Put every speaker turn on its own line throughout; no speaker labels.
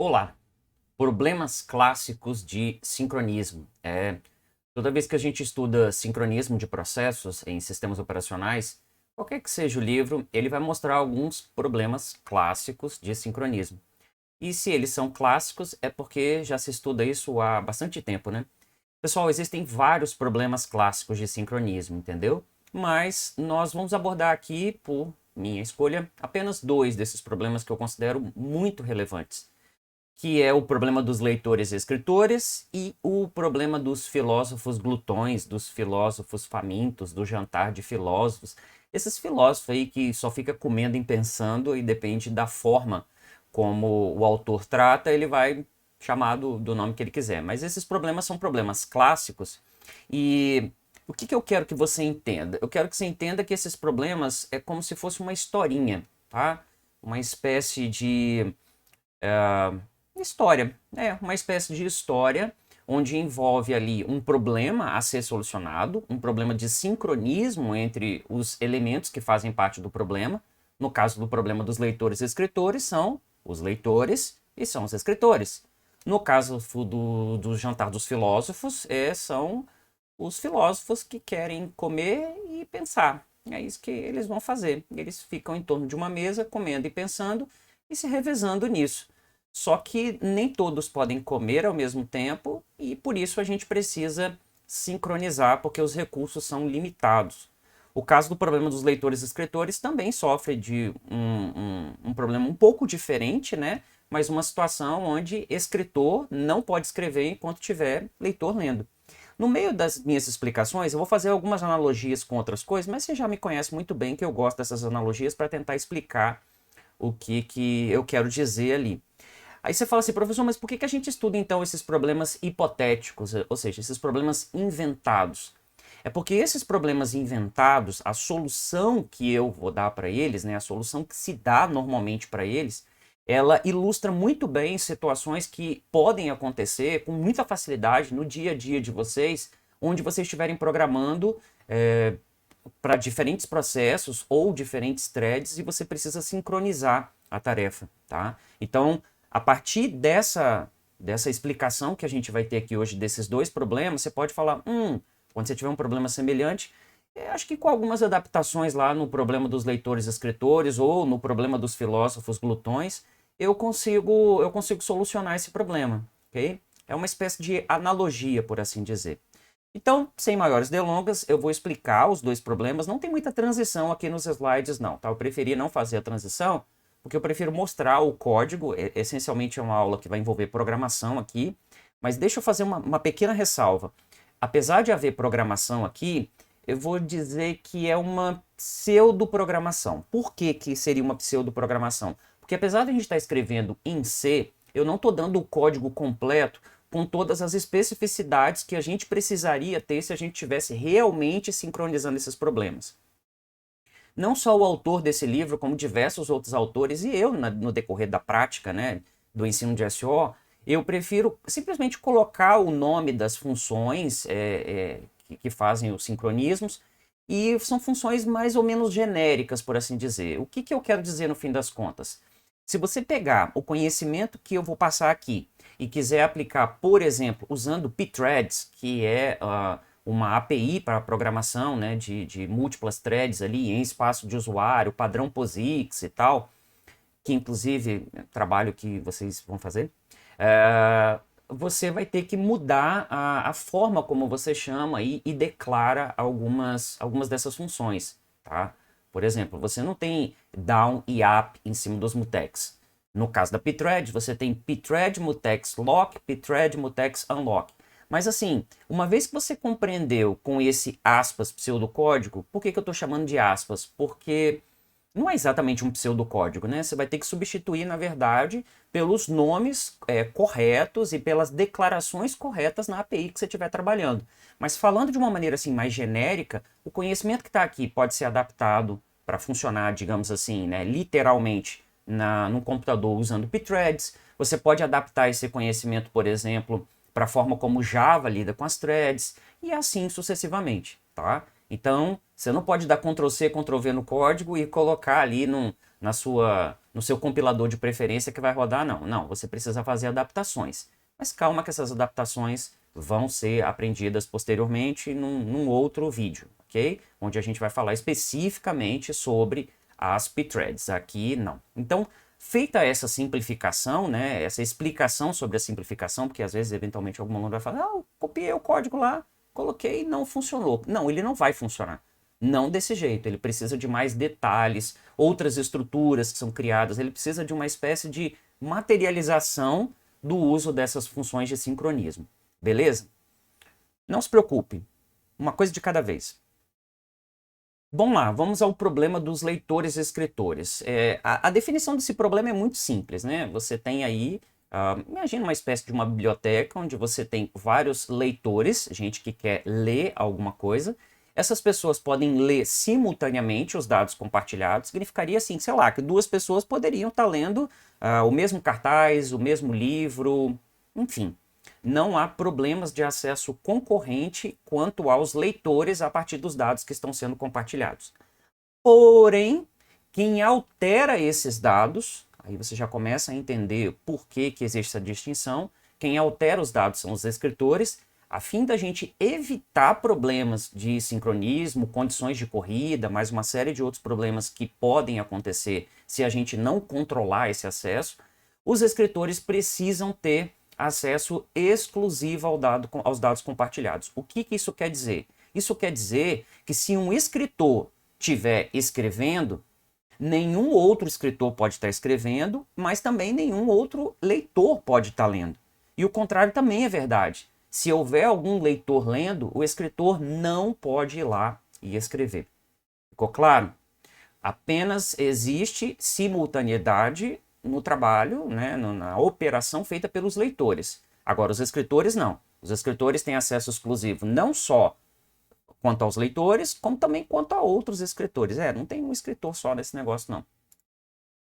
Olá! Problemas clássicos de sincronismo. Toda vez que a gente estuda sincronismo de processos em sistemas operacionais, qualquer que seja o livro, ele vai mostrar alguns problemas clássicos de sincronismo. E se eles são clássicos, é porque já se estuda isso há bastante tempo, né? Pessoal, existem vários problemas clássicos de sincronismo, entendeu? Mas nós vamos abordar aqui, por minha escolha, apenas dois desses problemas que eu considero muito relevantes, que é o problema dos leitores e escritores e o problema dos filósofos glutões, dos filósofos famintos, do jantar de filósofos. Esses filósofos aí que só fica comendo e pensando e depende da forma como o autor trata, ele vai chamar do nome que ele quiser. Mas esses problemas são problemas clássicos e o que eu quero que você entenda? Eu quero que você entenda que esses problemas é como se fosse uma historinha, tá? Uma espécie de história, uma espécie de história onde envolve ali um problema a ser solucionado, um problema de sincronismo entre os elementos que fazem parte do problema. No caso do problema dos leitores e escritores, são os leitores e são os escritores. No caso do jantar dos filósofos, são os filósofos que querem comer e pensar. É isso que eles vão fazer. Eles ficam em torno de uma mesa, comendo e pensando e se revezando nisso. Só que nem todos podem comer ao mesmo tempo e por isso a gente precisa sincronizar, porque os recursos são limitados. O caso do problema dos leitores e escritores também sofre de um problema um pouco diferente, né? Mas uma situação onde escritor não pode escrever enquanto tiver leitor lendo. No meio das minhas explicações, eu vou fazer algumas analogias com outras coisas, mas você já me conhece muito bem que eu gosto dessas analogias para tentar explicar o que eu quero dizer ali. Aí você fala assim, professor, mas por que a gente estuda então esses problemas hipotéticos, ou seja, esses problemas inventados? É porque esses problemas inventados, a solução que eu vou dar para eles, né, a solução que se dá normalmente para eles, ela ilustra muito bem situações que podem acontecer com muita facilidade no dia a dia de vocês, onde vocês estiverem programando para diferentes processos ou diferentes threads e você precisa sincronizar a tarefa, tá? Então, a partir dessa explicação que a gente vai ter aqui hoje desses dois problemas, você pode falar, quando você tiver um problema semelhante, acho que com algumas adaptações lá no problema dos leitores e escritores ou no problema dos filósofos glutões, eu consigo solucionar esse problema, ok? É uma espécie de analogia, por assim dizer. Então, sem maiores delongas, eu vou explicar os dois problemas. Não tem muita transição aqui nos slides, não, tá? Eu preferi não fazer a transição, porque eu prefiro mostrar o código. Essencialmente é uma aula que vai envolver programação aqui, mas deixa eu fazer uma pequena ressalva. Apesar de haver programação aqui, eu vou dizer que é uma pseudoprogramação. Por que que seria uma pseudoprogramação? Porque apesar de a gente estar escrevendo em C, eu não estou dando o código completo com todas as especificidades que a gente precisaria ter se a gente estivesse realmente sincronizando esses problemas. Não só o autor desse livro, como diversos outros autores, e eu, no decorrer da prática, né, do ensino de SO, eu prefiro simplesmente colocar o nome das funções que fazem os sincronismos, e são funções mais ou menos genéricas, por assim dizer. O que eu quero dizer no fim das contas? Se você pegar o conhecimento que eu vou passar aqui e quiser aplicar, por exemplo, usando pthreads, que é uma API para programação, né, de múltiplas threads ali em espaço de usuário, padrão POSIX e tal, que inclusive é trabalho que vocês vão fazer, você vai ter que mudar a forma como você chama e declara algumas dessas funções, tá? Por exemplo, você não tem down e up em cima dos mutex. No caso da pthread, você tem pthread mutex lock, pthread mutex unlock. Mas assim, uma vez que você compreendeu com esse aspas pseudocódigo, por que eu estou chamando de aspas? Porque não é exatamente um pseudocódigo, né? Você vai ter que substituir, na verdade, pelos nomes corretos e pelas declarações corretas na API que você estiver trabalhando. Mas falando de uma maneira assim mais genérica, o conhecimento que está aqui pode ser adaptado para funcionar, digamos assim, né, literalmente no computador usando pthreads. Você pode adaptar esse conhecimento, por exemplo, para a forma como Java lida com as threads e assim sucessivamente, tá? Então, você não pode dar Ctrl+C, Ctrl+V no código e colocar ali no seu compilador de preferência que vai rodar, não. Não, você precisa fazer adaptações. Mas calma que essas adaptações vão ser aprendidas posteriormente num outro vídeo, ok? Onde a gente vai falar especificamente sobre as pthreads. Aqui não. Então, feita essa simplificação, né, essa explicação sobre a simplificação, porque às vezes, eventualmente, algum aluno vai falar, ah, eu copiei o código lá, coloquei e não funcionou. Não, ele não vai funcionar. Não desse jeito, ele precisa de mais detalhes, outras estruturas que são criadas, ele precisa de uma espécie de materialização do uso dessas funções de sincronismo. Beleza? Não se preocupe, uma coisa de cada vez. Bom lá, vamos ao problema dos leitores e escritores. A definição desse problema é muito simples, né? Você tem aí, imagina uma espécie de uma biblioteca onde você tem vários leitores, gente que quer ler alguma coisa. Essas pessoas podem ler simultaneamente os dados compartilhados. Significaria assim, sei lá, que duas pessoas poderiam estar lendo o mesmo cartaz, o mesmo livro, enfim. Não há problemas de acesso concorrente quanto aos leitores a partir dos dados que estão sendo compartilhados. Porém, quem altera esses dados, aí você já começa a entender por que existe essa distinção, quem altera os dados são os escritores, a fim da gente evitar problemas de sincronismo, condições de corrida, mais uma série de outros problemas que podem acontecer se a gente não controlar esse acesso, os escritores precisam ter acesso exclusivo aos dados compartilhados. O que isso quer dizer? Isso quer dizer que se um escritor estiver escrevendo, nenhum outro escritor pode estar escrevendo, mas também nenhum outro leitor pode estar lendo. E o contrário também é verdade. Se houver algum leitor lendo, o escritor não pode ir lá e escrever. Ficou claro? Apenas existe simultaneidade no trabalho, né, na operação feita pelos leitores. Agora, os escritores não. Os escritores têm acesso exclusivo não só quanto aos leitores, como também quanto a outros escritores. Não tem um escritor só nesse negócio, não.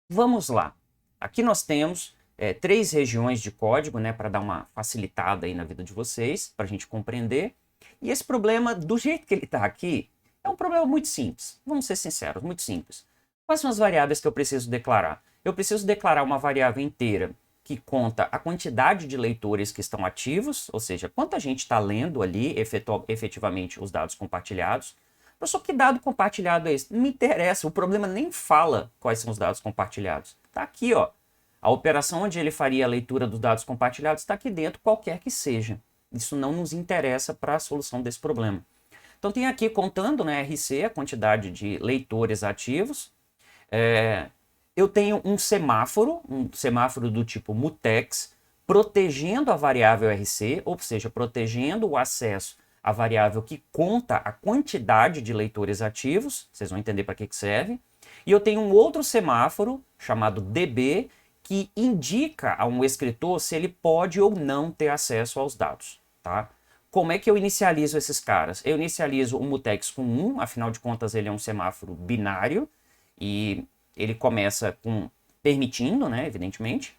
Vamos lá. Aqui nós temos 3 regiões de código, né, para dar uma facilitada aí na vida de vocês, para a gente compreender. E esse problema, do jeito que ele está aqui, é um problema muito simples. Vamos ser sinceros, muito simples. Quais são as variáveis que eu preciso declarar? Eu preciso declarar uma variável inteira que conta a quantidade de leitores que estão ativos, ou seja, quanta gente está lendo ali efetivamente os dados compartilhados. Professor, que dado compartilhado é esse? Não me interessa, o problema nem fala quais são os dados compartilhados. Está aqui, ó. A operação onde ele faria a leitura dos dados compartilhados está aqui dentro, qualquer que seja. Isso não nos interessa para a solução desse problema. Então tem aqui contando, né, RC, a quantidade de leitores ativos. Eu tenho um semáforo do tipo mutex, protegendo a variável RC, ou seja, protegendo o acesso à variável que conta a quantidade de leitores ativos. Vocês vão entender para que serve. E eu tenho um outro semáforo, chamado DB, que indica a um escritor se ele pode ou não ter acesso aos dados. Tá? Como é que eu inicializo esses caras? Eu inicializo o mutex com 1, afinal de contas ele é um semáforo binário, e ele começa com permitindo, né, evidentemente.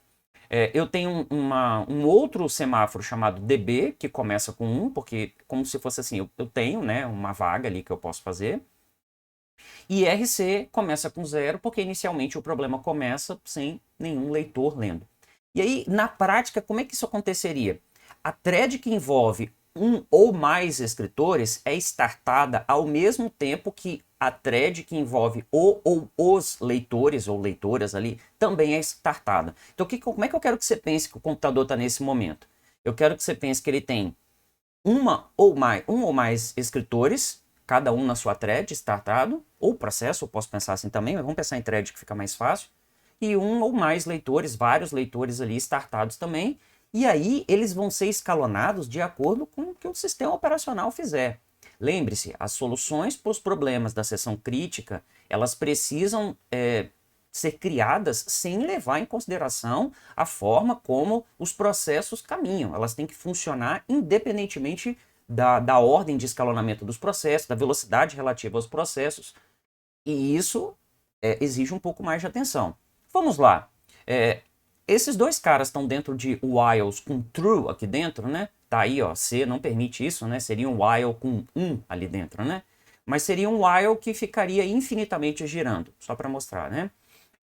Eu tenho um outro semáforo chamado DB, que começa com 1, porque como se fosse assim, eu tenho, né, uma vaga ali que eu posso fazer. E RC começa com 0, porque inicialmente o problema começa sem nenhum leitor lendo. E aí, na prática, como é que isso aconteceria? A thread que envolve um ou mais escritores é startada ao mesmo tempo que a thread que envolve o ou os leitores ou leitoras ali também é startada. Então, como é que eu quero que você pense que o computador está nesse momento? Eu quero que você pense que ele tem um ou mais escritores, cada um na sua thread startado, ou processo, eu posso pensar assim também, mas vamos pensar em thread que fica mais fácil, e um ou mais leitores, vários leitores ali startados também, e aí eles vão ser escalonados de acordo com o que o sistema operacional fizer. Lembre-se, as soluções para os problemas da seção crítica, elas precisam ser criadas sem levar em consideração a forma como os processos caminham. Elas têm que funcionar independentemente da ordem de escalonamento dos processos, da velocidade relativa aos processos, e isso exige um pouco mais de atenção. Vamos lá. Esses dois caras estão dentro de whiles com true aqui dentro, né? Tá aí, ó, C não permite isso, né? Seria um while com 1 ali dentro, né? Mas seria um while que ficaria infinitamente girando, só para mostrar, né?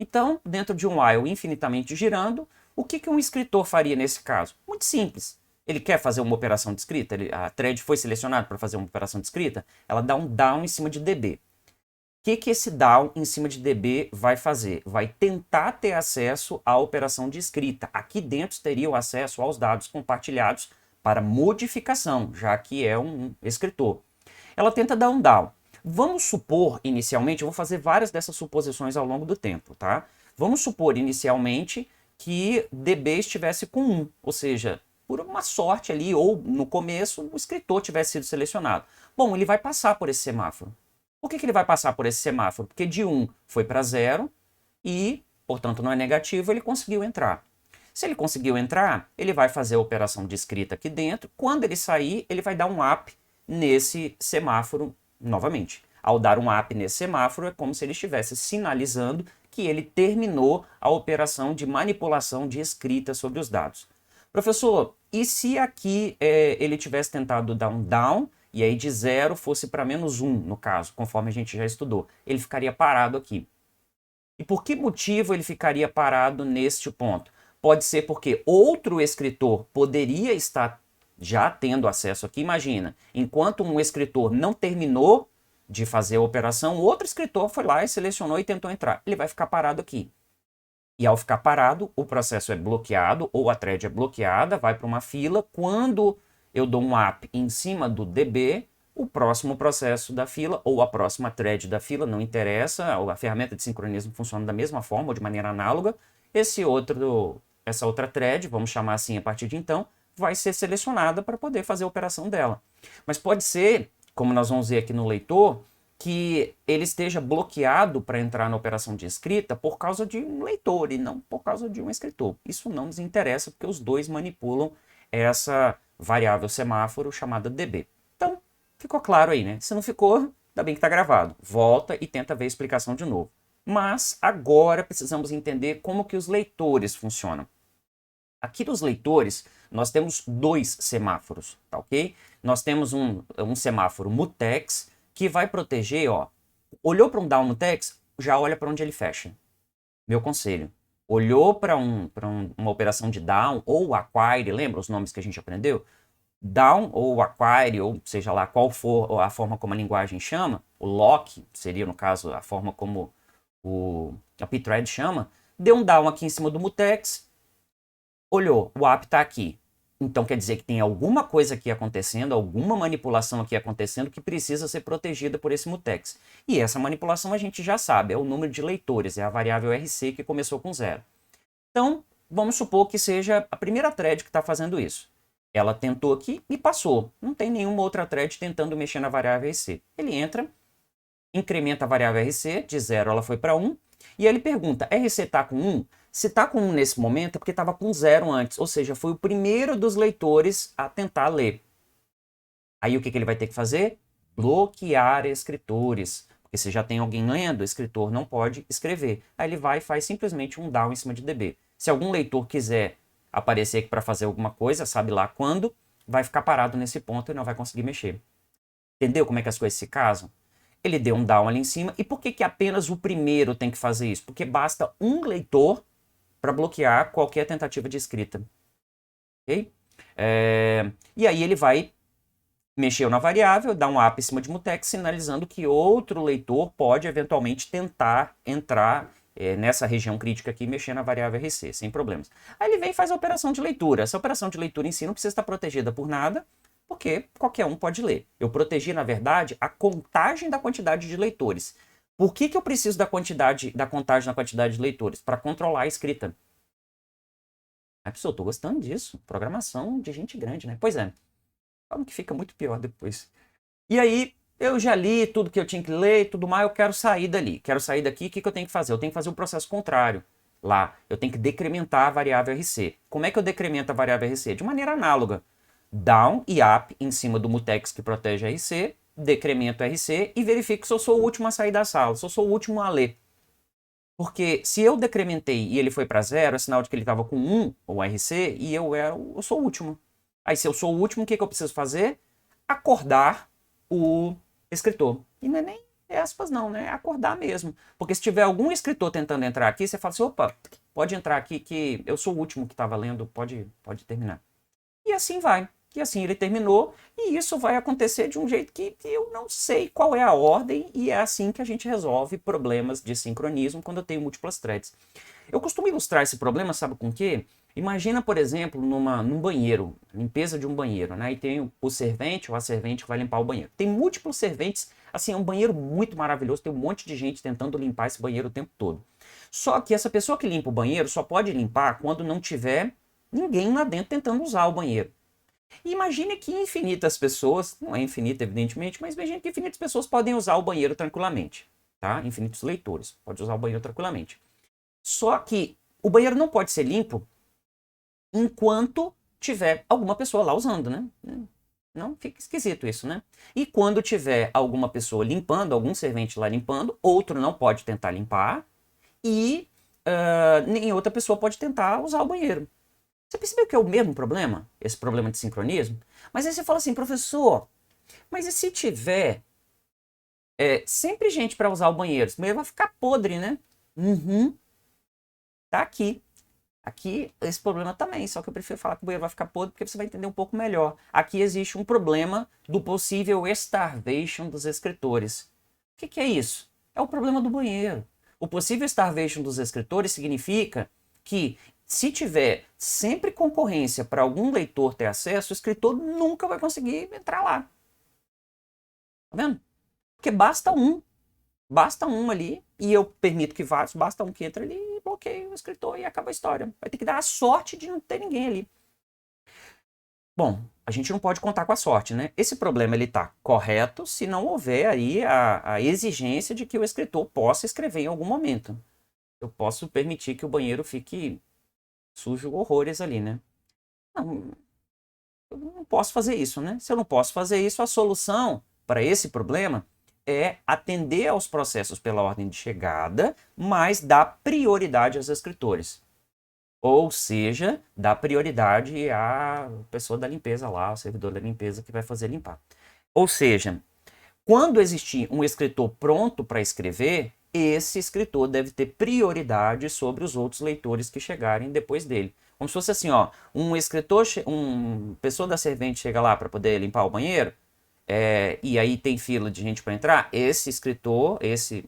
Então, dentro de um while infinitamente girando, o que um escritor faria nesse caso? Muito simples. Ele quer fazer uma operação de escrita, a thread foi selecionada para fazer uma operação de escrita, ela dá um down em cima de DB. O que esse down em cima de DB vai fazer? Vai tentar ter acesso à operação de escrita. Aqui dentro teria o acesso aos dados compartilhados para modificação, já que é um escritor. Ela tenta dar um down. Vamos supor, inicialmente, eu vou fazer várias dessas suposições ao longo do tempo, tá? Vamos supor, inicialmente, que DB estivesse com 1, ou seja, por uma sorte ali, ou no começo, o escritor tivesse sido selecionado. Bom, ele vai passar por esse semáforo. Por que ele vai passar por esse semáforo? Porque de 1 foi para 0 e, portanto, não é negativo, ele conseguiu entrar. Se ele conseguiu entrar, ele vai fazer a operação de escrita aqui dentro. Quando ele sair, ele vai dar um up nesse semáforo novamente. Ao dar um up nesse semáforo, é como se ele estivesse sinalizando que ele terminou a operação de manipulação de escrita sobre os dados. Professor, e se aqui ele tivesse tentado dar um down, e aí de 0 fosse para -1, no caso, conforme a gente já estudou? Ele ficaria parado aqui. E por que motivo ele ficaria parado neste ponto? Pode ser porque outro escritor poderia estar já tendo acesso aqui. Imagina, enquanto um escritor não terminou de fazer a operação, outro escritor foi lá e selecionou e tentou entrar. Ele vai ficar parado aqui. E ao ficar parado, o processo é bloqueado, ou a thread é bloqueada, vai para uma fila. Quando eu dou um up em cima do DB, o próximo processo da fila, ou a próxima thread da fila, não interessa, a ferramenta de sincronismo funciona da mesma forma, ou de maneira análoga. Essa outra thread, vamos chamar assim a partir de então, vai ser selecionada para poder fazer a operação dela. Mas pode ser, como nós vamos ver aqui no leitor, que ele esteja bloqueado para entrar na operação de escrita por causa de um leitor e não por causa de um escritor. Isso não nos interessa porque os dois manipulam essa variável semáforo chamada DB. Então, ficou claro aí, né? Se não ficou, ainda bem que está gravado. Volta e tenta ver a explicação de novo. Mas agora precisamos entender como que os leitores funcionam. Aqui nos leitores, nós temos dois semáforos, tá ok? Nós temos um semáforo mutex, que vai proteger, ó, olhou para um down mutex, já olha para onde ele fecha. Meu conselho, olhou para uma operação de down ou acquire, lembra os nomes que a gente aprendeu? Down ou acquire, ou seja lá qual for a forma como a linguagem chama, o lock seria, no caso, a forma como a pthread chama, deu um down aqui em cima do mutex, olhou, o app está aqui. Então quer dizer que tem alguma coisa aqui acontecendo, alguma manipulação aqui acontecendo que precisa ser protegida por esse mutex. E essa manipulação a gente já sabe, é o número de leitores, é a variável RC que começou com 0. Então, vamos supor que seja a primeira thread que está fazendo isso. Ela tentou aqui e passou. Não tem nenhuma outra thread tentando mexer na variável RC. Ele entra, incrementa a variável RC, de 0 ela foi para 1, e ele pergunta, RC está com 1? Se está com 1 nesse momento é porque estava com 0 antes, ou seja, foi o primeiro dos leitores a tentar ler. Aí o que ele vai ter que fazer? Bloquear escritores, porque se já tem alguém lendo, o escritor não pode escrever. Aí ele vai e faz simplesmente um down em cima de DB. Se algum leitor quiser aparecer aqui para fazer alguma coisa, sabe lá quando, vai ficar parado nesse ponto e não vai conseguir mexer. Entendeu como é que as coisas se casam? Ele deu um down ali em cima. E por que apenas o primeiro tem que fazer isso? Porque basta um leitor para bloquear qualquer tentativa de escrita. Ok? E aí ele vai mexer na variável, dar um up em cima de mutex, sinalizando que outro leitor pode eventualmente tentar entrar nessa região crítica aqui e mexer na variável RC, sem problemas. Aí ele vem e faz a operação de leitura. Essa operação de leitura em si não precisa estar protegida por nada, porque qualquer um pode ler. Eu protegi, na verdade, a contagem da quantidade de leitores. Por que eu preciso da contagem na quantidade de leitores? Para controlar a escrita. Pessoal, eu tô gostando disso. Programação de gente grande, né? Pois é. Como que fica muito pior depois. E aí, eu já li tudo que eu tinha que ler e tudo mais, eu quero sair dali. Quero sair daqui, o que eu tenho que fazer? Eu tenho que fazer um processo contrário. Lá, eu tenho que decrementar a variável RC. Como é que eu decremento a variável RC? De maneira análoga. Down e up em cima do mutex que protege a RC, decremento a RC e verifico se eu sou o último a sair da sala, se eu sou o último a ler. Porque se eu decrementei e ele foi para 0, é sinal de que ele estava com 1, ou RC, e eu sou o último. Aí se eu sou o último, o que eu preciso fazer? Acordar o escritor. E não é nem aspas não, né? É acordar mesmo. Porque se tiver algum escritor tentando entrar aqui, você fala assim, opa, pode entrar aqui que eu sou o último que estava lendo, pode terminar. E assim vai. E assim ele terminou, e isso vai acontecer de um jeito que eu não sei qual é a ordem, e é assim que a gente resolve problemas de sincronismo quando eu tenho múltiplas threads. Eu costumo ilustrar esse problema, sabe com o quê? Imagina, por exemplo, num banheiro, limpeza de um banheiro, né? E tem o servente ou a servente que vai limpar o banheiro. Tem múltiplos serventes, assim, é um banheiro muito maravilhoso, tem um monte de gente tentando limpar esse banheiro o tempo todo. Só que essa pessoa que limpa o banheiro só pode limpar quando não tiver ninguém lá dentro tentando usar o banheiro. E imagine que infinitas pessoas, não é infinita evidentemente, mas imagine que infinitas pessoas podem usar o banheiro tranquilamente, tá? Infinitos leitores podem usar o banheiro tranquilamente. Só que o banheiro não pode ser limpo enquanto tiver alguma pessoa lá usando, né? Não fica esquisito isso, né? E quando tiver alguma pessoa limpando, algum servente lá limpando, outro não pode tentar limpar e nem outra pessoa pode tentar usar o banheiro. Você percebeu que é o mesmo problema? Esse problema de sincronismo? Mas aí você fala assim, professor, mas e se tiver sempre gente para usar o banheiro? Esse banheiro vai ficar podre, né? Uhum. Tá aqui. Aqui, esse problema também, só que eu prefiro falar que o banheiro vai ficar podre porque você vai entender um pouco melhor. Aqui existe um problema do possível starvation dos escritores. O que é isso? É o problema do banheiro. O possível starvation dos escritores significa que se tiver sempre concorrência para algum leitor ter acesso, o escritor nunca vai conseguir entrar lá. Tá vendo? Porque basta um ali, e eu permito que vários, basta um que entra ali e bloqueia o escritor e acaba a história. Vai ter que dar a sorte de não ter ninguém ali. Bom, a gente não pode contar com a sorte, né? Esse problema ele está correto se não houver aí a exigência de que o escritor possa escrever em algum momento. Eu posso permitir que o banheiro fique sujo horrores ali, né? Não, eu não posso fazer isso, né? Se eu não posso fazer isso, a solução para esse problema é atender aos processos pela ordem de chegada, mas dar prioridade aos escritores. Ou seja, dar prioridade à pessoa da limpeza lá, ao servidor da limpeza que vai fazer limpar. Ou seja, quando existir um escritor pronto para escrever, esse escritor deve ter prioridade sobre os outros leitores que chegarem depois dele. Como se fosse assim, ó, um escritor, pessoa da servente chega lá para poder limpar o banheiro, e aí tem fila de gente para entrar, esse escritor, esse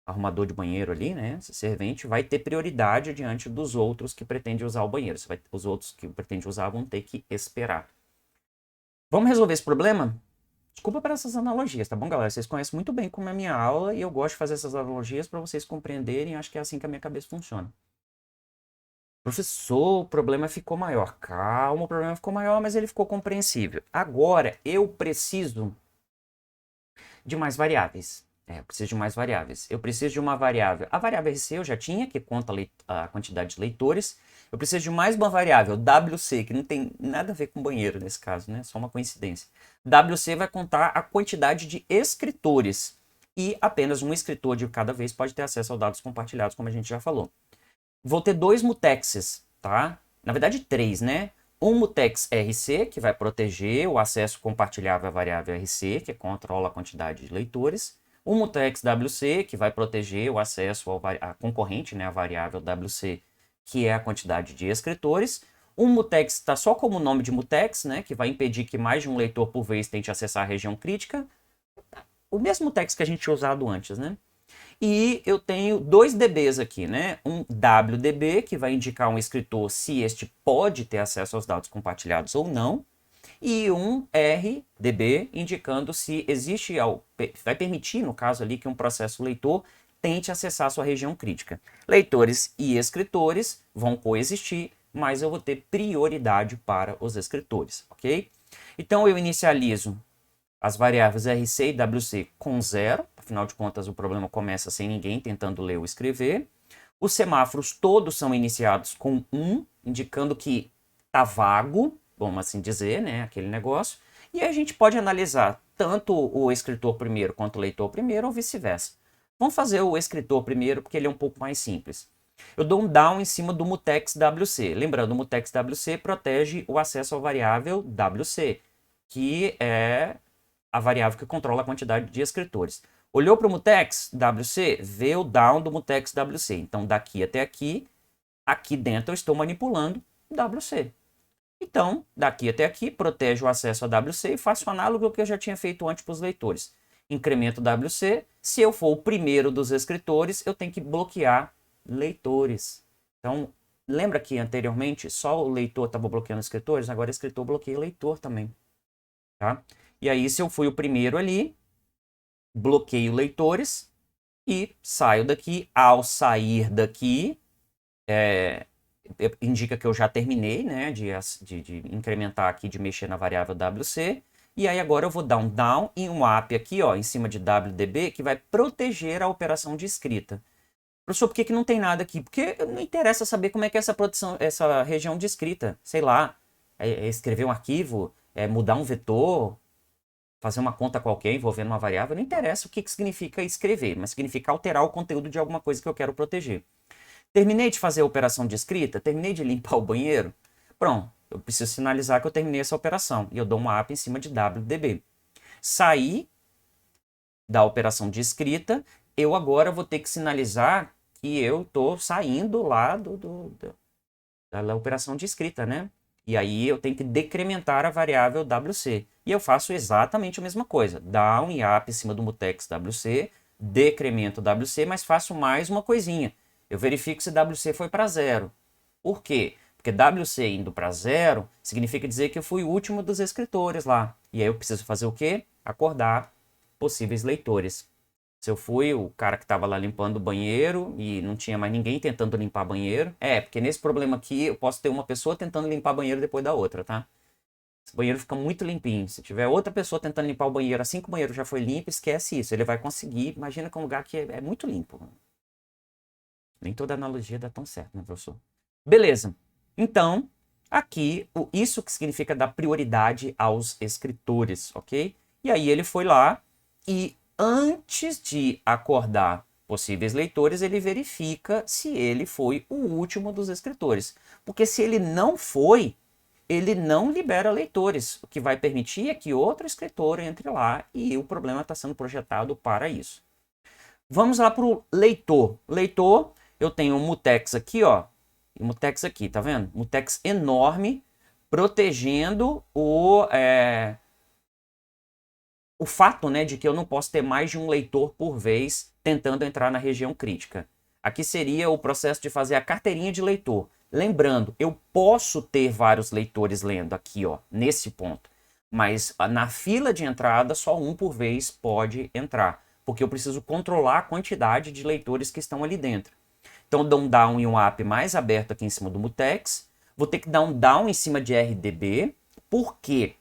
arrumador de banheiro ali, né, esse servente, vai ter prioridade diante dos outros que pretendem usar o banheiro. Os outros que pretendem usar vão ter que esperar. Vamos resolver esse problema? Desculpa por essas analogias, tá bom, galera? Vocês conhecem muito bem como é a minha aula e eu gosto de fazer essas analogias para vocês compreenderem. Acho que é assim que a minha cabeça funciona. Professor, o problema ficou maior. Calma, o problema ficou maior, mas ele ficou compreensível. Agora, eu preciso de mais variáveis. Eu preciso de mais variáveis. Eu preciso de uma variável. A variável RC eu já tinha, que conta a quantidade de leitores. Eu preciso de mais uma variável, WC, que não tem nada a ver com banheiro nesse caso, né? Só uma coincidência. WC vai contar a quantidade de escritores. E apenas um escritor de cada vez pode ter acesso aos dados compartilhados, como a gente já falou. Vou ter dois mutexes, tá? Na verdade, três, né? Um mutex RC, que vai proteger o acesso compartilhável à variável RC, que controla a quantidade de leitores. Um mutex WC, que vai proteger o acesso à concorrente, né, a variável WC, que é a quantidade de escritores. Um mutex está só como nome de mutex, né, que vai impedir que mais de um leitor por vez tente acessar a região crítica. O mesmo mutex que a gente tinha usado antes, né? E eu tenho dois DBs aqui, né? Um WDB, que vai indicar um escritor se este pode ter acesso aos dados compartilhados ou não, e um RDB, indicando se existe, vai permitir, no caso ali, que um processo leitor tente acessar a sua região crítica. Leitores e escritores vão coexistir, mas eu vou ter prioridade para os escritores, ok? Então eu inicializo as variáveis RC e WC com 0, afinal de contas o problema começa sem ninguém tentando ler ou escrever. Os semáforos todos são iniciados com 1, indicando que está vago, vamos assim dizer, né, aquele negócio. E aí a gente pode analisar tanto o escritor primeiro quanto o leitor primeiro ou vice-versa. Vamos fazer o escritor primeiro porque ele é um pouco mais simples. Eu dou um down em cima do mutex WC. Lembrando, o mutex WC protege o acesso à variável WC, que é a variável que controla a quantidade de escritores. Olhou para o mutex WC, vê o down do mutex WC. Então, daqui até aqui, aqui dentro eu estou manipulando WC. Então, daqui até aqui, protejo o acesso a WC e faço análogo ao que eu já tinha feito antes para os leitores. Incremento WC. Se eu for o primeiro dos escritores, eu tenho que bloquear leitores. Então, lembra que anteriormente só o leitor estava bloqueando escritores? Agora o escritor bloqueia leitor também. Tá? E aí, se eu fui o primeiro ali, bloqueio leitores e saio daqui. Ao sair daqui, indica que eu já terminei, né, de incrementar aqui, de mexer na variável WC. E aí agora eu vou dar um down e um up aqui, ó, em cima de WDB, que vai proteger a operação de escrita. Professor, por que não tem nada aqui? Porque não interessa saber como é que é essa região de escrita. Sei lá, escrever um arquivo, mudar um vetor, fazer uma conta qualquer envolvendo uma variável. Não interessa o que significa escrever, mas significa alterar o conteúdo de alguma coisa que eu quero proteger. Terminei de fazer a operação de escrita, terminei de limpar o banheiro. Pronto, eu preciso sinalizar que eu terminei essa operação. E eu dou uma API em cima de WDB. Saí da operação de escrita, eu agora vou ter que sinalizar que eu estou saindo lá da operação de escrita, né? E aí eu tenho que decrementar a variável WC. E eu faço exatamente a mesma coisa. Down e up em cima do mutex WC, decremento WC, mas faço mais uma coisinha. Eu verifico se WC foi para 0. Por quê? Porque WC indo para 0 significa dizer que eu fui o último dos escritores lá. E aí eu preciso fazer o quê? Acordar possíveis leitores. Se eu fui o cara que estava lá limpando o banheiro e não tinha mais ninguém tentando limpar banheiro. Porque nesse problema aqui eu posso ter uma pessoa tentando limpar banheiro depois da outra, tá? Esse banheiro fica muito limpinho. Se tiver outra pessoa tentando limpar o banheiro assim que o banheiro já foi limpo, esquece isso. Ele vai conseguir. Imagina que é um lugar que é muito limpo. Nem toda analogia dá tão certo, né, professor? Beleza. Então, aqui, isso que significa dar prioridade aos escritores, ok? E aí ele foi lá e, antes de acordar possíveis leitores, ele verifica se ele foi o último dos escritores. Porque se ele não foi, ele não libera leitores. O que vai permitir é que outro escritor entre lá e o problema está sendo projetado para isso. Vamos lá para o leitor. Leitor, eu tenho um mutex aqui, ó. E mutex aqui, tá vendo? Mutex enorme, protegendo o fato, né, de que eu não posso ter mais de um leitor por vez tentando entrar na região crítica. Aqui seria o processo de fazer a carteirinha de leitor. Lembrando, eu posso ter vários leitores lendo aqui, ó, nesse ponto. Mas na fila de entrada, só um por vez pode entrar. Porque eu preciso controlar a quantidade de leitores que estão ali dentro. Então, eu dou um down e um up mais aberto aqui em cima do mutex. Vou ter que dar um down em cima de RDB. Por quê?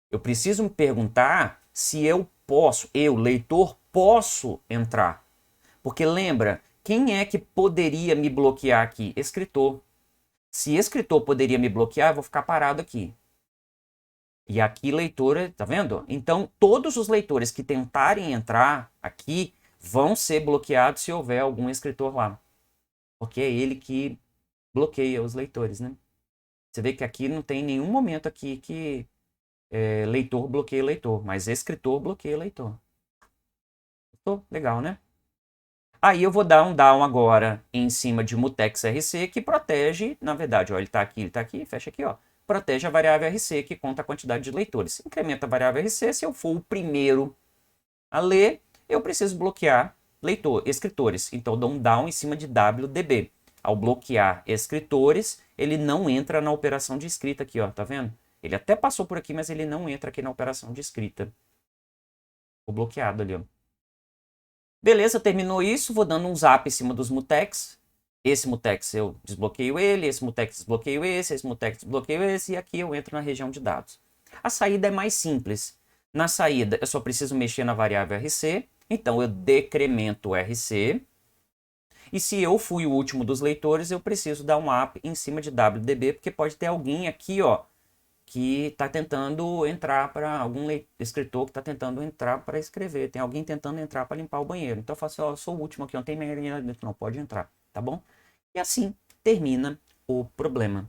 Eu preciso me perguntar se eu posso, leitor, posso entrar. Porque lembra, quem é que poderia me bloquear aqui? Escritor. Se escritor poderia me bloquear, eu vou ficar parado aqui. E aqui leitor, tá vendo? Então, todos os leitores que tentarem entrar aqui vão ser bloqueados se houver algum escritor lá. Porque é ele que bloqueia os leitores, né? Você vê que aqui não tem nenhum momento aqui que leitor bloqueia leitor, mas escritor bloqueia leitor. Legal, né? Aí eu vou dar um down agora em cima de mutex RC, que protege, na verdade, ó, ele tá aqui, fecha aqui, ó. Protege a variável RC, que conta a quantidade de leitores. Incrementa a variável RC, se eu for o primeiro a ler, eu preciso bloquear escritores. Então, eu dou um down em cima de WDB. Ao bloquear escritores, ele não entra na operação de escrita aqui, ó, tá vendo? Ele até passou por aqui, mas ele não entra aqui na operação de escrita. Ficou bloqueado ali, ó. Beleza, terminou isso, vou dando um zap em cima dos mutex. Esse mutex eu desbloqueio ele, esse mutex desbloqueio esse mutex desbloqueio esse, e aqui eu entro na região de dados. A saída é mais simples. Na saída, eu só preciso mexer na variável RC, então eu decremento o RC. E se eu fui o último dos leitores, eu preciso dar um up em cima de WDB, porque pode ter alguém aqui, ó, que está tentando entrar para algum escritor que está tentando entrar para escrever. Tem alguém tentando entrar para limpar o banheiro. Então eu faço assim, ó, eu sou o último aqui, não tem ninguém lá dentro, não, pode entrar, tá bom? E assim termina o problema.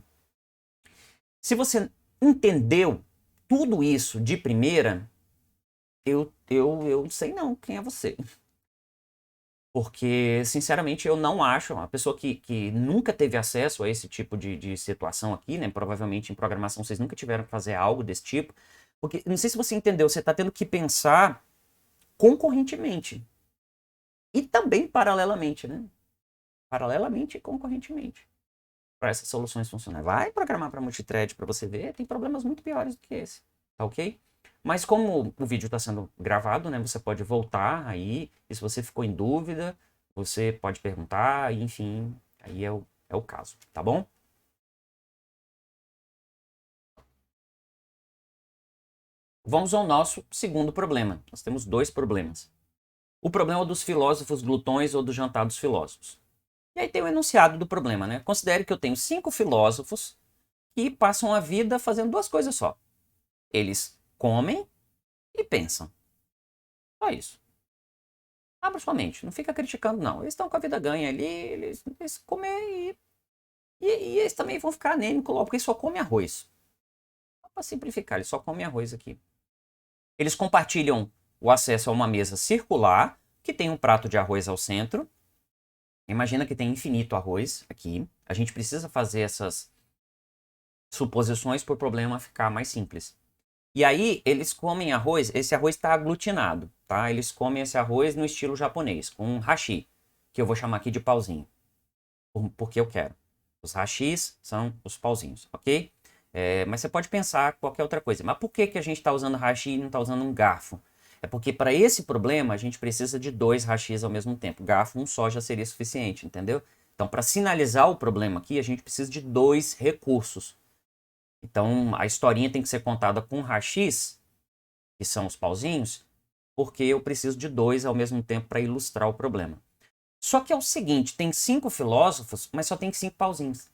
Se você entendeu tudo isso de primeira, Eu sei não quem é você. Porque, sinceramente, eu não acho, uma pessoa que nunca teve acesso a esse tipo de situação aqui, né? Provavelmente em programação vocês nunca tiveram que fazer algo desse tipo. Porque, não sei se você entendeu, você está tendo que pensar concorrentemente. E também paralelamente, né? Paralelamente e concorrentemente. Para essas soluções funcionarem. Vai programar para multithread para você ver, tem problemas muito piores do que esse. Tá ok? Mas como o vídeo está sendo gravado, né? Você pode voltar aí. E se você ficou em dúvida, você pode perguntar, enfim, aí é o caso, tá bom? Vamos ao nosso segundo problema. Nós temos dois problemas. O problema dos filósofos glutões ou do jantar dos filósofos. E aí tem o enunciado do problema, né? Considere que eu tenho 5 filósofos que passam a vida fazendo duas coisas só. Eles comem e pensam. Só isso. Abra sua mente, não fica criticando, não. Eles estão com a vida ganha ali, eles comem e eles também vão ficar anêmicos logo, porque eles só comem arroz. Para simplificar, eles só comem arroz aqui. Eles compartilham o acesso a uma mesa circular, que tem um prato de arroz ao centro. Imagina que tem infinito arroz aqui. A gente precisa fazer essas suposições para o problema ficar mais simples. E aí, eles comem arroz, esse arroz está aglutinado, tá? Eles comem esse arroz no estilo japonês, com um hashi, que eu vou chamar aqui de pauzinho, porque eu quero. Os hashis são os pauzinhos, ok? Mas você pode pensar qualquer outra coisa. Mas por que a gente está usando hashi e não está usando um garfo? É porque para esse problema a gente precisa de 2 hashis ao mesmo tempo. Garfo um só já seria suficiente, entendeu? Então, para sinalizar o problema aqui, a gente precisa de 2 recursos. Então, a historinha tem que ser contada com hashis, que são os pauzinhos, porque eu preciso de 2 ao mesmo tempo para ilustrar o problema. Só que é o seguinte, tem 5 filósofos, mas só tem 5 pauzinhos.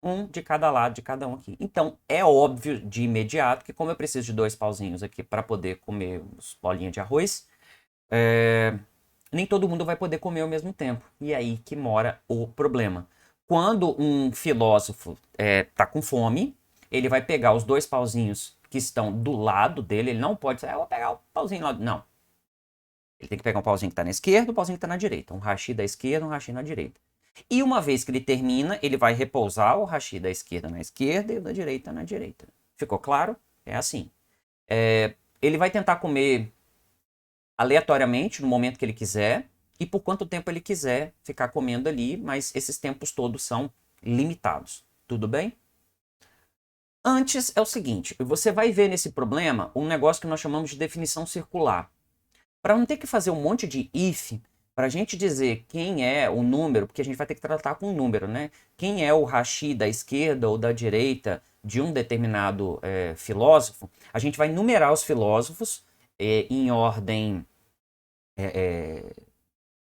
Um de cada lado, de cada um aqui. Então, é óbvio de imediato que como eu preciso de 2 pauzinhos aqui para poder comer os bolinhas de arroz, nem todo mundo vai poder comer ao mesmo tempo. E aí que mora o problema. Quando um filósofo tá com fome, ele vai pegar os 2 pauzinhos que estão do lado dele, ele não pode dizer, eu vou pegar o pauzinho lá. Não. Ele tem que pegar um pauzinho que está na esquerda e um pauzinho que está na direita. Um hashi da esquerda, um hashi na direita. E uma vez que ele termina, ele vai repousar o hashi da esquerda na esquerda e o da direita na direita. Ficou claro? É assim. Ele vai tentar comer aleatoriamente no momento que ele quiser e por quanto tempo ele quiser ficar comendo ali, mas esses tempos todos são limitados. Tudo bem? Antes é o seguinte, você vai ver nesse problema um negócio que nós chamamos de definição circular. Para não ter que fazer um monte de if, para a gente dizer quem é o número, porque a gente vai ter que tratar com um número, né? Quem é o hashi da esquerda ou da direita de um determinado filósofo, a gente vai numerar os filósofos em ordem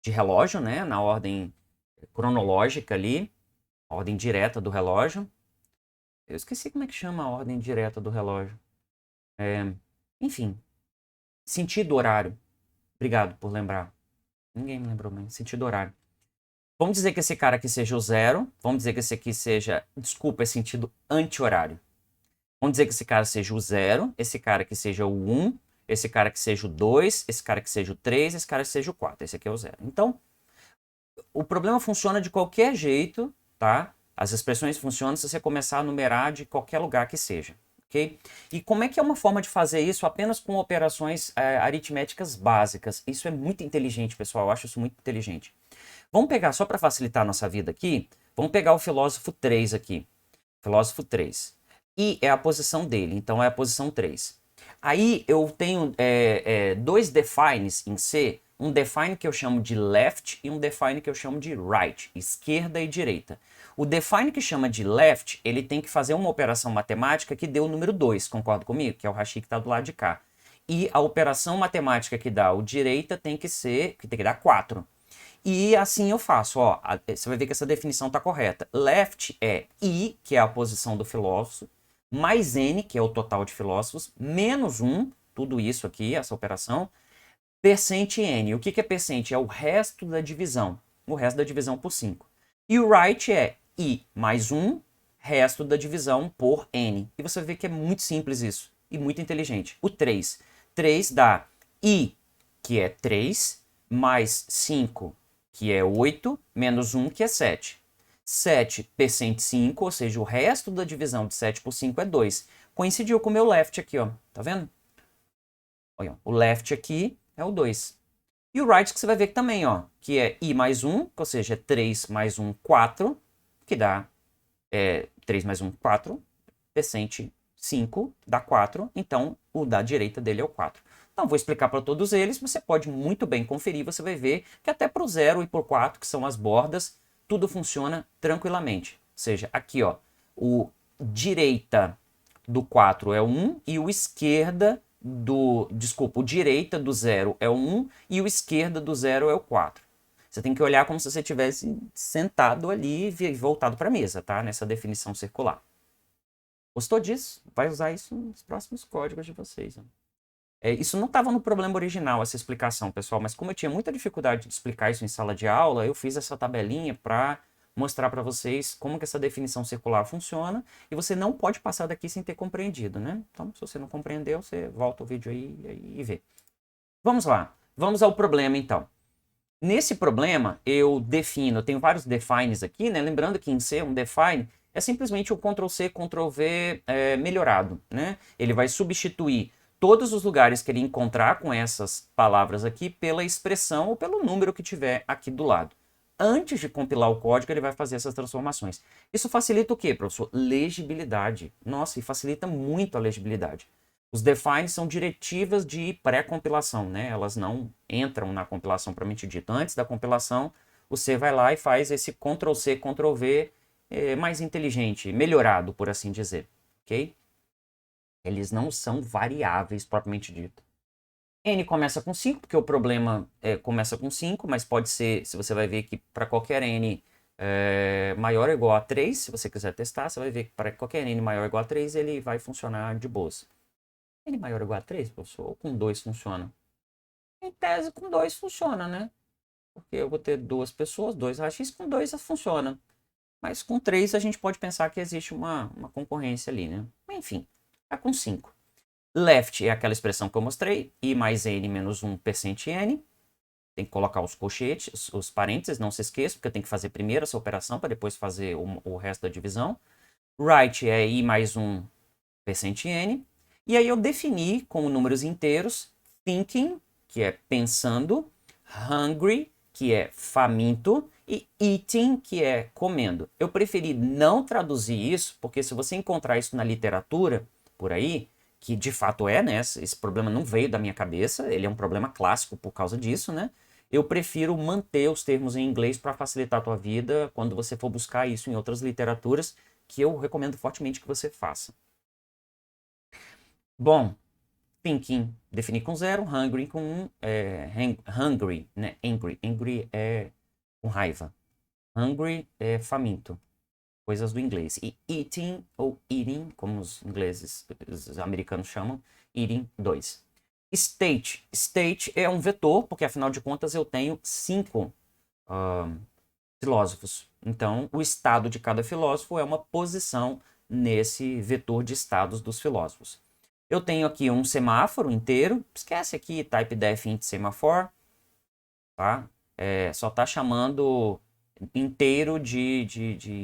de relógio, né? Na ordem cronológica ali, ordem direta do relógio. Eu esqueci como é que chama a ordem direta do relógio. Enfim, sentido horário. Obrigado por lembrar. Ninguém me lembrou mesmo. Sentido horário. Vamos dizer que esse cara aqui seja o 0. Vamos dizer que esse aqui seja... Desculpa, é sentido anti-horário. Vamos dizer que esse cara seja o 0. Esse cara aqui seja o 1. Esse cara aqui seja o 2. Esse cara aqui seja o 3. Esse cara aqui seja o 4. Esse aqui é o 0. Então, o problema funciona de qualquer jeito, tá? As expressões funcionam se você começar a numerar de qualquer lugar que seja. Okay? E como é que é uma forma de fazer isso apenas com operações aritméticas básicas? Isso é muito inteligente, pessoal. Eu acho isso muito inteligente. Vamos pegar, só para facilitar a nossa vida aqui, vamos pegar o filósofo 3 aqui. Filósofo 3. I é a posição dele, então é a posição 3. Aí eu tenho 2 defines em C, um define que eu chamo de left e um define que eu chamo de right, esquerda e direita. O define que chama de left, ele tem que fazer uma operação matemática que dê o número 2, concorda comigo? Que é o hashi que está do lado de cá. E a operação matemática que dá o direita tem que dar 4. E assim eu faço, ó, você vai ver que essa definição está correta. Left é I, que é a posição do filósofo, mais N, que é o total de filósofos, menos 1, tudo isso aqui, essa operação, percent N. O que é percent? É o resto da divisão. O resto da divisão por 5. E o right é I mais 1, resto da divisão por N. E você vê que é muito simples isso. E muito inteligente. O 3. 3 dá I, que é 3, mais 5, que é 8, menos 1, que é 7. 7 percent 5, ou seja, o resto da divisão de 7 por 5 é 2. Coincidiu com o meu left aqui, ó. Tá vendo? Olha, o left aqui é o 2. E o right que você vai ver que também, ó, que é I mais 1, ou seja, é 3 mais 1, 4, que dá 3 mais 1, 4, percent 5 dá 4, então o da direita dele é o 4. Então, vou explicar para todos eles, você pode muito bem conferir, você vai ver que até para o 0 e para o 4, que são as bordas, tudo funciona tranquilamente. Ou seja, aqui, ó, o direita do 4 é o 1 e o esquerda do... Desculpa, o direita do 0 é o 1 e o esquerda do 0 é o 4. Você tem que olhar como se você estivesse sentado ali e voltado para a mesa, tá? Nessa definição circular. Gostou disso? Vai usar isso nos próximos códigos de vocês. Isso não estava no problema original, essa explicação, pessoal, mas como eu tinha muita dificuldade de explicar isso em sala de aula, eu fiz essa tabelinha para mostrar para vocês como que essa definição circular funciona e você não pode passar daqui sem ter compreendido, né? Então, se você não compreendeu, você volta o vídeo aí e vê. Vamos lá. Vamos ao problema, então. Nesse problema, eu tenho vários defines aqui, né? Lembrando que em C, um define é simplesmente o Ctrl+C, Ctrl+V melhorado, né? Ele vai substituir todos os lugares que ele encontrar com essas palavras aqui pela expressão ou pelo número que tiver aqui do lado. Antes de compilar o código, ele vai fazer essas transformações. Isso facilita o quê, professor? Legibilidade. Nossa, e facilita muito a legibilidade. Os defines são diretivas de pré-compilação, né? Elas não entram na compilação propriamente dita. Antes da compilação, você vai lá e faz esse Ctrl+C, Ctrl+V mais inteligente, melhorado, por assim dizer, ok? Eles não são variáveis propriamente dito. N começa com 5, porque o problema começa com 5, mas pode ser, se você vai ver que para qualquer N maior ou igual a 3, se você quiser testar, você vai ver que para qualquer N maior ou igual a 3, ele vai funcionar de boas. N maior ou igual a 3, professor, ou com 2 funciona? Em tese, com 2 funciona, né? Porque eu vou ter duas pessoas, 2 rachis, com 2 funciona. Mas com 3 a gente pode pensar que existe uma concorrência ali, né? Enfim, tá com 5. Left é aquela expressão que eu mostrei, I mais N menos 1 percent N. Tem que colocar os colchetes, os parênteses, não se esqueça, porque eu tenho que fazer primeiro essa operação para depois fazer o resto da divisão. Right é I mais 1 percent N. E aí eu defini com números inteiros, thinking, que é pensando, hungry, que é faminto, e eating, que é comendo. Eu preferi não traduzir isso, porque se você encontrar isso na literatura, por aí, que de fato né? Esse problema não veio da minha cabeça, ele é um problema clássico por causa disso, né? Eu prefiro manter os termos em inglês para facilitar a tua vida quando você for buscar isso em outras literaturas, que eu recomendo fortemente que você faça. Bom, thinking, definir com 0, hungry com 1, hungry, né? Angry é com raiva. Hungry é faminto, coisas do inglês. E eating, ou eating, como os ingleses, os americanos chamam, eating, 2. State. State é um vetor, porque afinal de contas eu tenho 5 filósofos. Então, o estado de cada filósofo é uma posição nesse vetor de estados dos filósofos. Eu tenho aqui um semáforo inteiro. Esquece aqui type-def int semaphore. Tá? Só está chamando inteiro de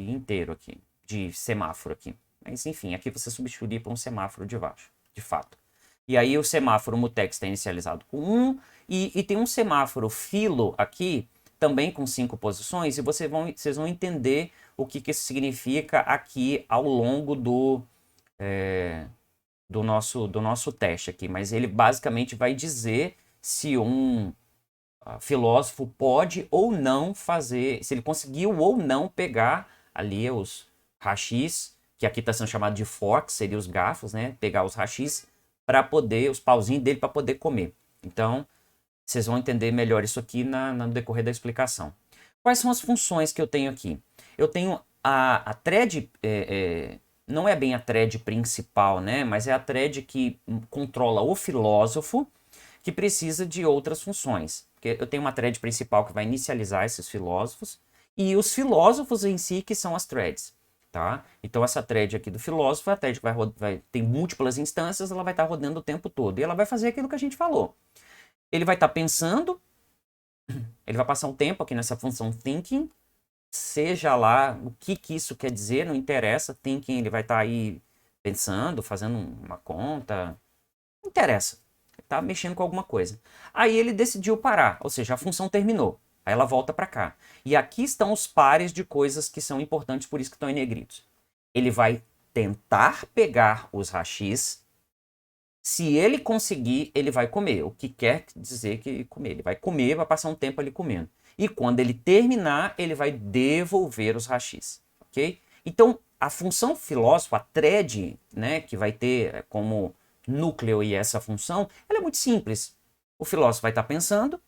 inteiro aqui. De semáforo aqui. Mas enfim, aqui você substituir por um semáforo de baixo. De fato. E aí o semáforo mutex está inicializado com 1. E tem um semáforo filo aqui, também com 5 posições. E vocês vão entender o que isso significa aqui ao longo do nosso teste aqui, mas ele basicamente vai dizer se um filósofo pode ou não fazer, se ele conseguiu ou não pegar ali os hashis, que aqui está sendo chamado de forks, seria os garfos, né? Pegar os hashis para poder, os pauzinhos dele para poder comer. Então, vocês vão entender melhor isso aqui no decorrer da explicação. Quais são as funções que eu tenho aqui? Eu tenho a thread, não é bem a thread principal, né? Mas é a thread que controla o filósofo, que precisa de outras funções. Porque eu tenho uma thread principal que vai inicializar esses filósofos, e os filósofos em si que são as threads. tá? Então essa thread aqui do filósofo, a thread que vai ter múltiplas instâncias, ela vai estar rodando o tempo todo. E ela vai fazer aquilo que a gente falou. Ele vai estar pensando, ele vai passar um tempo aqui nessa função thinking, seja lá o que isso quer dizer, não interessa. Thinking, ele vai estar aí pensando, fazendo uma conta, não interessa. Ele está mexendo com alguma coisa. Aí ele decidiu parar, ou seja, a função terminou. Aí ela volta para cá. E aqui estão os pares de coisas que são importantes, por isso que estão em negritos. Ele vai tentar pegar os hashis. Se ele conseguir, ele vai comer. O que quer dizer que comer? Ele vai comer, vai passar um tempo ali comendo. E quando ele terminar, ele vai devolver os hashis. Ok? Então, a função filósofo, a thread, né, que vai ter como núcleo e essa função, ela é muito simples. O filósofo vai estar pensando,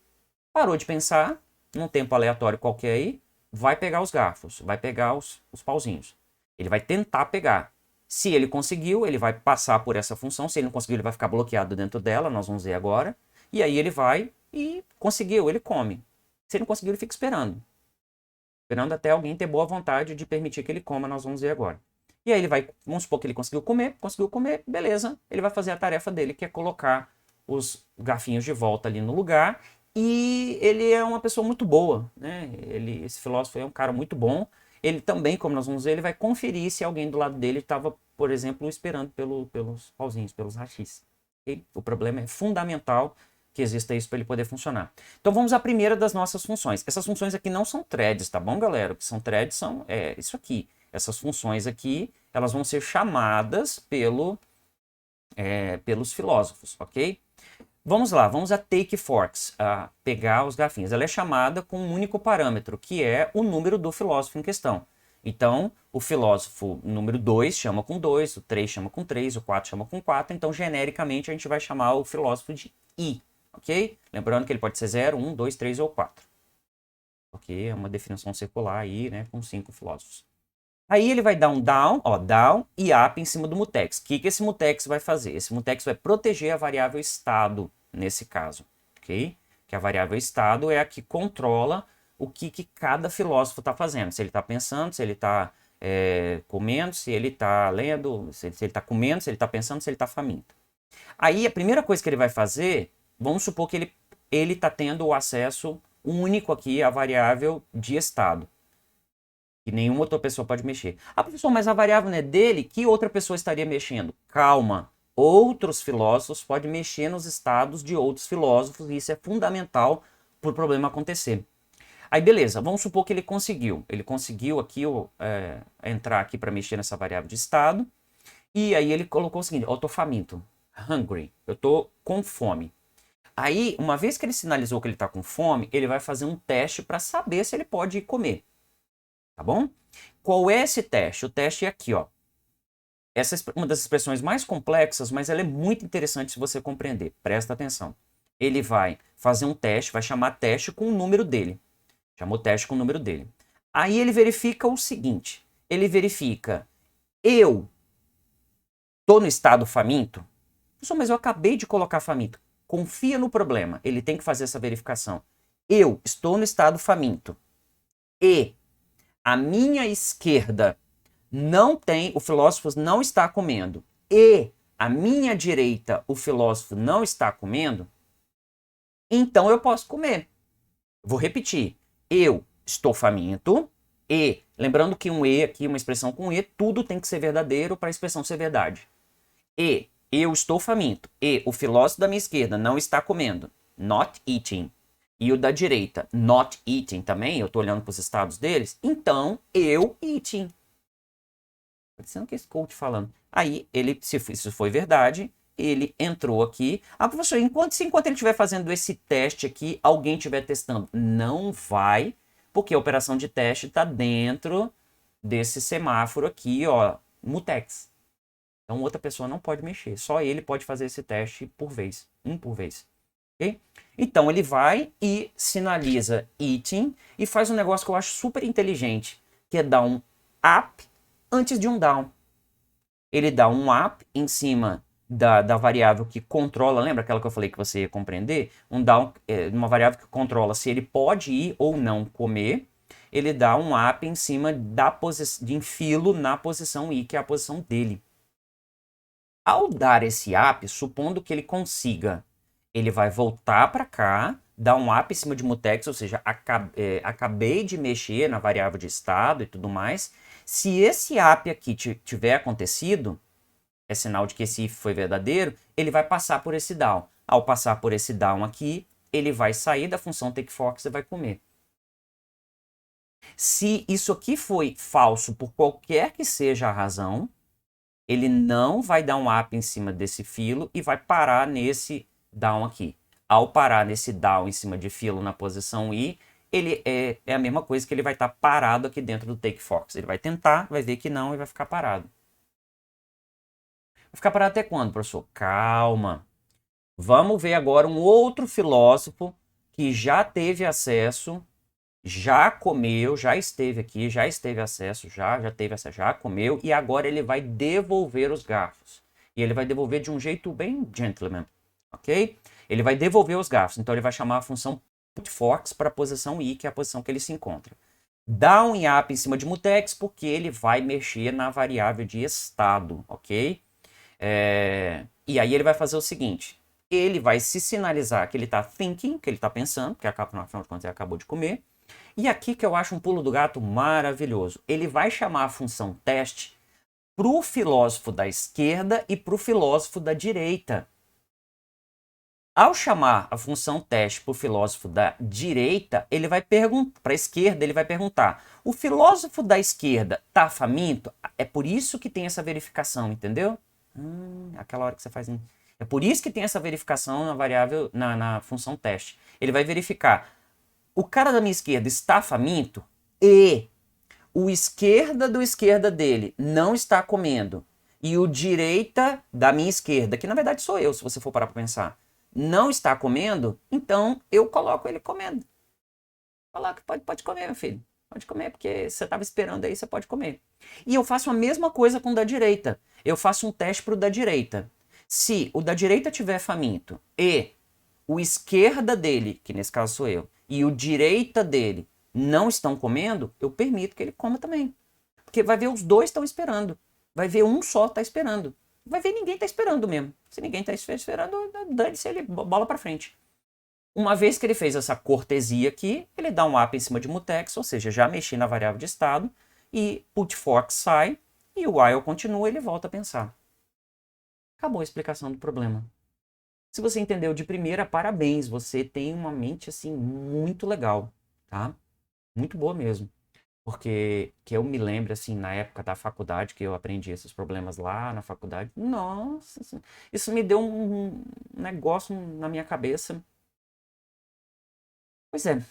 parou de pensar, num tempo aleatório qualquer aí, vai pegar os garfos, vai pegar os pauzinhos. Ele vai tentar pegar. Se ele conseguiu, ele vai passar por essa função. Se ele não conseguiu, ele vai ficar bloqueado dentro dela, nós vamos ver agora. E aí ele vai e conseguiu, ele come. Se ele não conseguiu, ele fica esperando. Esperando até alguém ter boa vontade de permitir que ele coma, nós vamos ver agora. E aí ele vai, vamos supor que ele conseguiu comer, beleza. Ele vai fazer a tarefa dele, que é colocar os garfinhos de volta ali no lugar. E ele é uma pessoa muito boa, né? Esse filósofo é um cara muito bom. Ele também, como nós vamos ver, ele vai conferir se alguém do lado dele estava, por exemplo, esperando pelos pauzinhos, pelos hashis. Okay? O problema é fundamental que exista isso para ele poder funcionar. Então vamos à primeira das nossas funções. Essas funções aqui não são threads, tá bom, galera? O que são threads são isso aqui. Essas funções aqui, elas vão ser chamadas pelos filósofos, ok? Vamos lá, vamos a take forks, a pegar os garfinhos. Ela é chamada com um único parâmetro, que é o número do filósofo em questão. Então, o filósofo número 2 chama com 2, o 3 chama com 3, o 4 chama com 4. Então, genericamente, a gente vai chamar o filósofo de I, ok? Lembrando que ele pode ser 0, 1, 2, 3 ou 4. Ok? É uma definição circular aí, né, com 5 filósofos. Aí ele vai dar um down, down e up em cima do mutex. O que esse mutex vai fazer? Esse mutex vai proteger a variável estado, nesse caso, ok? Que a variável estado é a que controla o que cada filósofo está fazendo. Se ele está pensando, se ele está comendo, se ele está lendo, se ele está comendo, se ele está pensando, se ele está faminto. Aí a primeira coisa que ele vai fazer, vamos supor que ele está tendo o acesso único aqui à variável de estado, que nenhuma outra pessoa pode mexer. Ah, professor, mas a variável não é dele? Que outra pessoa estaria mexendo? Calma. Outros filósofos podem mexer nos estados de outros filósofos e isso é fundamental para o problema acontecer. Aí, beleza. Vamos supor que ele conseguiu. Ele conseguiu aqui entrar aqui para mexer nessa variável de estado. E aí ele colocou o seguinte, eu estou faminto. Hungry. Eu estou com fome. Aí, uma vez que ele sinalizou que ele está com fome, ele vai fazer um teste para saber se ele pode comer. Tá bom? Qual é esse teste? O teste é aqui, ó. Essa é uma das expressões mais complexas, mas ela é muito interessante se você compreender. Presta atenção. Ele vai fazer um teste, vai chamar teste com o número dele. Chamou teste com o número dele. Aí ele verifica o seguinte. Ele verifica, eu tô no estado faminto? Mas eu acabei de colocar faminto. Confia no problema. Ele tem que fazer essa verificação. Eu estou no estado faminto. E a minha esquerda não tem, o filósofo não está comendo, e a minha direita, o filósofo não está comendo, então eu posso comer. Vou repetir. Eu estou faminto, e, lembrando que um e aqui, uma expressão com e, tudo tem que ser verdadeiro para a expressão ser verdade. E, eu estou faminto, e o filósofo da minha esquerda não está comendo, not eating. E o da direita, not eating também, eu estou olhando para os estados deles, então eu eating. Parecendo que esse coach falando. Aí, se isso foi verdade, ele entrou aqui. Ah, professor, enquanto ele estiver fazendo esse teste aqui, alguém estiver testando. Não vai, porque a operação de teste está dentro desse semáforo aqui, ó, mutex. Então, outra pessoa não pode mexer. Só ele pode fazer esse teste por vez. Um por vez. Okay? Então, ele vai e sinaliza eating e faz um negócio que eu acho super inteligente, que é dar um up antes de um down. Ele dá um up em cima da variável que controla, lembra aquela que eu falei que você ia compreender? Um down uma variável que controla se ele pode ir ou não comer, ele dá um up em cima de filo na posição I, que é a posição dele. Ao dar esse up, supondo que ele consiga, ele vai voltar para cá, dar um up em cima de mutex, ou seja, acabei de mexer na variável de estado e tudo mais. Se esse up aqui tiver acontecido, é sinal de que esse if foi verdadeiro, ele vai passar por esse down. Ao passar por esse down aqui, ele vai sair da função takeFox e vai comer. Se isso aqui foi falso por qualquer que seja a razão, ele não vai dar um up em cima desse filo e vai parar nesse down aqui. Ao parar nesse down em cima de filo na posição I, ele é a mesma coisa que ele vai estar parado aqui dentro do takeFox. Ele vai tentar, vai ver que não e vai ficar parado. Vai ficar parado até quando, professor? Calma. Vamos ver agora um outro filósofo que já teve acesso, já comeu, já esteve aqui, já teve acesso, já comeu, e agora ele vai devolver os garfos. E ele vai devolver de um jeito bem gentleman, ok? Ele vai devolver os garfos, então ele vai chamar a função putFox para a posição I, que é a posição que ele se encontra. Dá um IAP em cima de mutex, porque ele vai mexer na variável de estado, ok? E aí ele vai fazer o seguinte, ele vai se sinalizar que ele está thinking, que ele está pensando, que afinal de contas ele acabou de comer. E aqui que eu acho um pulo do gato maravilhoso. Ele vai chamar a função teste para o filósofo da esquerda e para o filósofo da direita. Ao chamar a função teste para o filósofo da direita, ele vai perguntar, para a esquerda, ele vai perguntar, o filósofo da esquerda está faminto? É por isso que tem essa verificação, entendeu? Aquela hora que você faz... É por isso que tem essa verificação na variável, na função teste. Ele vai verificar, o cara da minha esquerda está faminto e o esquerda do esquerda dele não está comendo e o direita da minha esquerda, que na verdade sou eu, se você for parar para pensar, não está comendo, então eu coloco ele comendo. Coloca, pode comer, meu filho. Pode comer, porque você estava esperando aí, você pode comer. E eu faço a mesma coisa com o da direita. Eu faço um teste para o da direita. Se o da direita tiver faminto e o esquerda dele, que nesse caso sou eu, e o direita dele não estão comendo, eu permito que ele coma também. Porque vai ver os dois estão esperando. Vai ver um só está esperando. Vai ver ninguém está esperando mesmo. Se ninguém está esperando, dane-se ele, bola para frente. Uma vez que ele fez essa cortesia aqui, ele dá um up em cima de mutex, ou seja, já mexi na variável de estado, e putFox sai, e o while continua, ele volta a pensar. Acabou a explicação do problema. Se você entendeu de primeira, parabéns, você tem uma mente assim muito legal, tá? Muito boa mesmo. Porque que eu me lembro assim, na época da faculdade, que eu aprendi esses problemas lá na faculdade, nossa, isso me deu um negócio na minha cabeça. Pois é,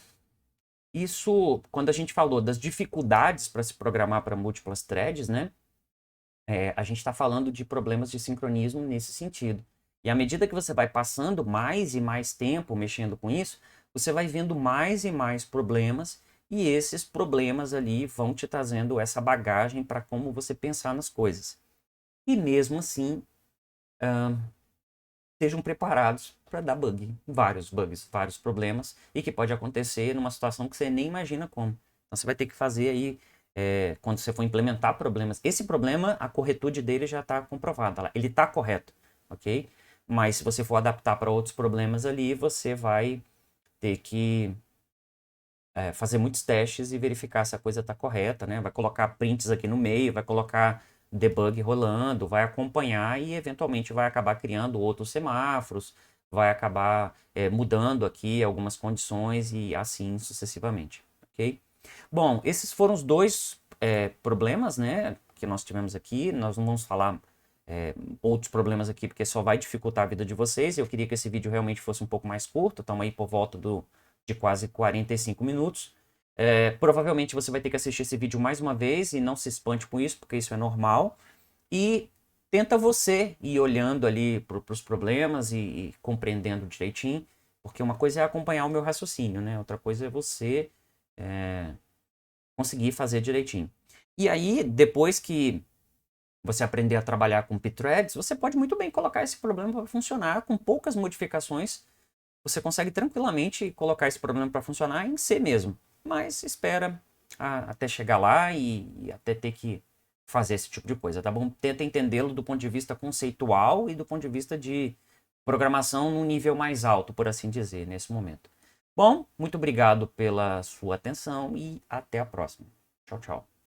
isso, quando a gente falou das dificuldades para se programar para múltiplas threads, né? A gente está falando de problemas de sincronismo nesse sentido. E à medida que você vai passando mais e mais tempo mexendo com isso, você vai vendo mais e mais problemas, e esses problemas ali vão te trazendo essa bagagem para como você pensar nas coisas. E mesmo assim, estejam preparados para dar bug, vários bugs, vários problemas, e que pode acontecer numa situação que você nem imagina como. Então você vai ter que fazer aí, quando você for implementar problemas, esse problema, a corretude dele já está comprovada, ele está correto, ok? Mas se você for adaptar para outros problemas ali, você vai ter que fazer muitos testes e verificar se a coisa está correta, né? Vai colocar prints aqui no meio, vai colocar debug rolando, vai acompanhar e eventualmente vai acabar criando outros semáforos, vai acabar mudando aqui algumas condições e assim sucessivamente, ok? Bom, esses foram os dois problemas, né, que nós tivemos aqui. Nós não vamos falar outros problemas aqui, porque só vai dificultar a vida de vocês. Eu queria que esse vídeo realmente fosse um pouco mais curto, estamos aí por volta de quase 45 minutos. Provavelmente você vai ter que assistir esse vídeo mais uma vez e não se espante com isso, porque isso é normal. E tenta você ir olhando ali para os problemas e compreendendo direitinho, porque uma coisa é acompanhar o meu raciocínio, né? Outra coisa é você conseguir fazer direitinho. E aí, depois que você aprender a trabalhar com pthreads, você pode muito bem colocar esse problema para funcionar com poucas modificações. Você consegue tranquilamente colocar esse problema para funcionar em C mesmo. Mas espera até chegar lá e até ter que fazer esse tipo de coisa, tá bom? Tenta entendê-lo do ponto de vista conceitual e do ponto de vista de programação num nível mais alto, por assim dizer, nesse momento. Bom, muito obrigado pela sua atenção e até a próxima. Tchau, tchau.